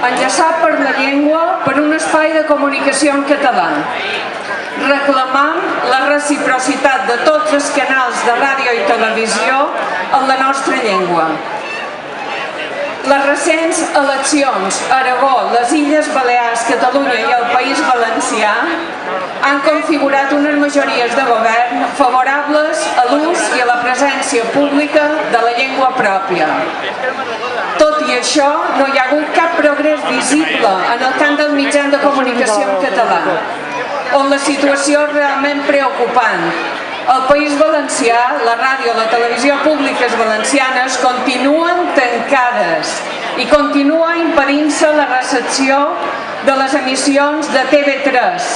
enllaçat per la llengua per un espai de comunicació en català. Reclamam la reciprocitat de tots els canals de ràdio i televisió en la nostra llengua. Les recents eleccions a Aragó, les Illes Balears, Catalunya i el País Valencià han configurat unes majories de govern favorables a l'ús i a la presència pública de la llengua pròpia. Tot i això, no hi ha hagut cap progrés visible en el camp del mitjà de comunicació en català, on la situació és realment preocupant. Al País Valencià, la ràdio i la televisió públiques valencianes continuen tancades i continua impedint-se la recepció de les emissions de TV3.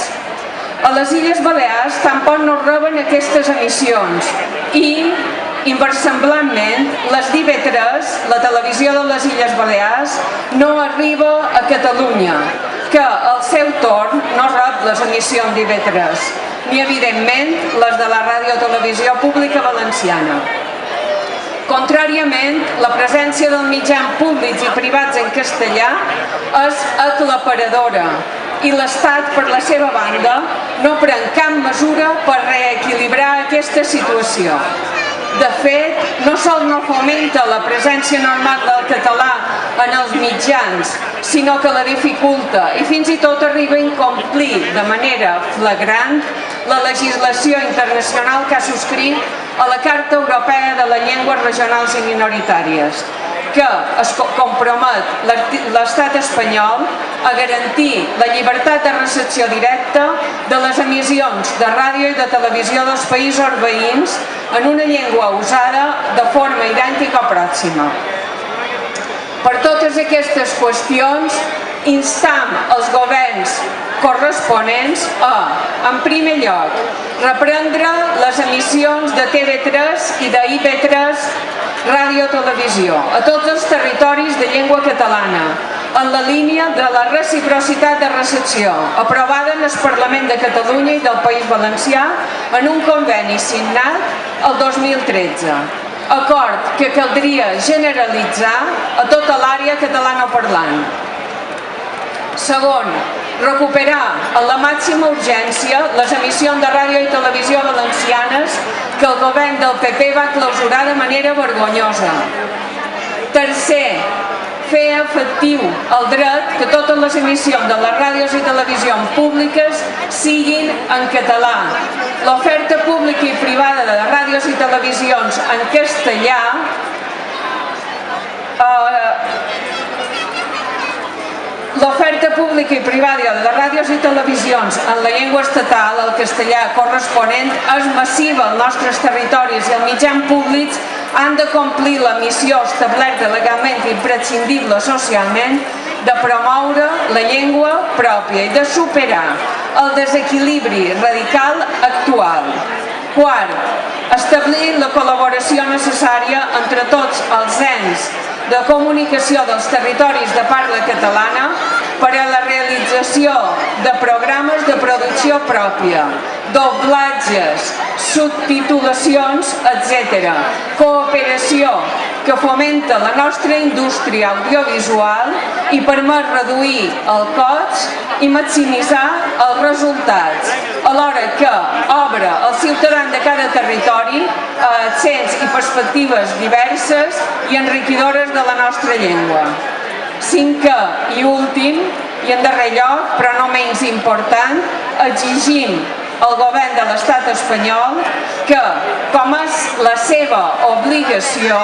A les Illes Balears tampoc no reben aquestes emissions i, inversemblantment, les d'IV3, la televisió de les Illes Balears, no arriba a Catalunya, que al seu torn no rep les emissions d'IV3, ni evidentment les de la ràdio-televisió pública valenciana. Contràriament, la presència dels mitjans públics i privats en castellà és aclaparadora i l'Estat, per la seva banda, no pren cap mesura per reequilibrar aquesta situació. De fet, no sols no fomenta la presència normal del català en els mitjans, sinó que la dificulta i fins i tot arriba a incomplir de manera flagrant la legislació internacional que ha subscrit a la Carta Europea de les Llengües Regionals i Minoritàries, que es compromet l'estat espanyol a garantir la llibertat de recepció directa de les emissions de ràdio i de televisió dels països veïns en una llengua usada de forma idèntica o pròxima. Per totes aquestes qüestions, instam els governs corresponents a, en primer lloc, reprendre les emissions de TV3 i d'IV3 ràdio-televisió a tots els territoris de llengua catalana, en la línia de la reciprocitat de recepció, aprovada en el Parlament de Catalunya i del País Valencià en un conveni signat el 2013, acord que caldria generalitzar a tota l'àrea catalanoparlant. Segon, recuperar en la màxima urgència les emissions de ràdio i televisió valencianes que el govern del PP va clausurar de manera vergonyosa. Tercer, fer efectiu el dret que totes les emissions de les ràdios i televisions públiques siguin en català. L'oferta pública i privada de ràdios i televisions en castellà l'oferta pública i privada de ràdios i televisions en la llengua estatal, el castellà corresponent, és massiva als nostres territoris i els mitjans públics han de complir la missió establerta legalment imprescindible socialment de promoure la llengua pròpia i de superar el desequilibri radical actual. Quart, establir la col·laboració necessària entre tots els ens de comunicació dels territoris de parla catalana per a la realització de programes de producció pròpia, doblatges, subtitulacions, etc. Cooperació que fomenta la nostra indústria audiovisual i permet reduir el cost i maximitzar els resultats, alhora que obre als ciutadans de cada territori accents i perspectives diverses i enriquidores de la nostra llengua. Cinquè i últim, i en darrer lloc, però no menys important, exigim al govern de l'estat espanyol que, com és la seva obligació,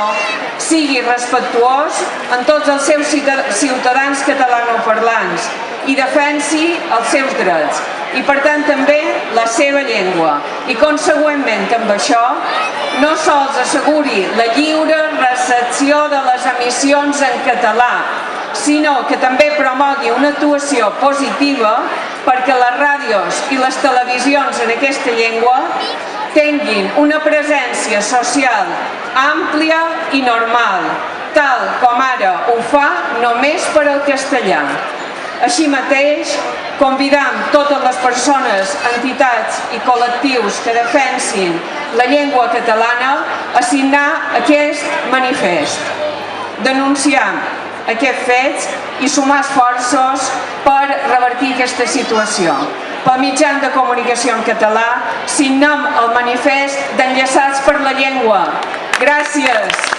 sigui respectuós en tots els seus ciutadans catalanoparlants i defensi els seus drets i, per tant, també la seva llengua. I, consegüentment, amb això, no sols asseguri la lliure recepció de les emissions en català, sinó que també promogui una actuació positiva perquè les ràdios i les televisions en aquesta llengua tinguin una presència social àmplia i normal, tal com ara ho fa només per al castellà. Així mateix, convidam totes les persones, entitats i col·lectius que defensin la llengua catalana a signar aquest manifest. Denunciam aquests fets i sumar esforços per revertir aquesta situació. Pel mitjan de comunicació en català signem el manifest d'Enllaçats per la Llengua. Gràcies.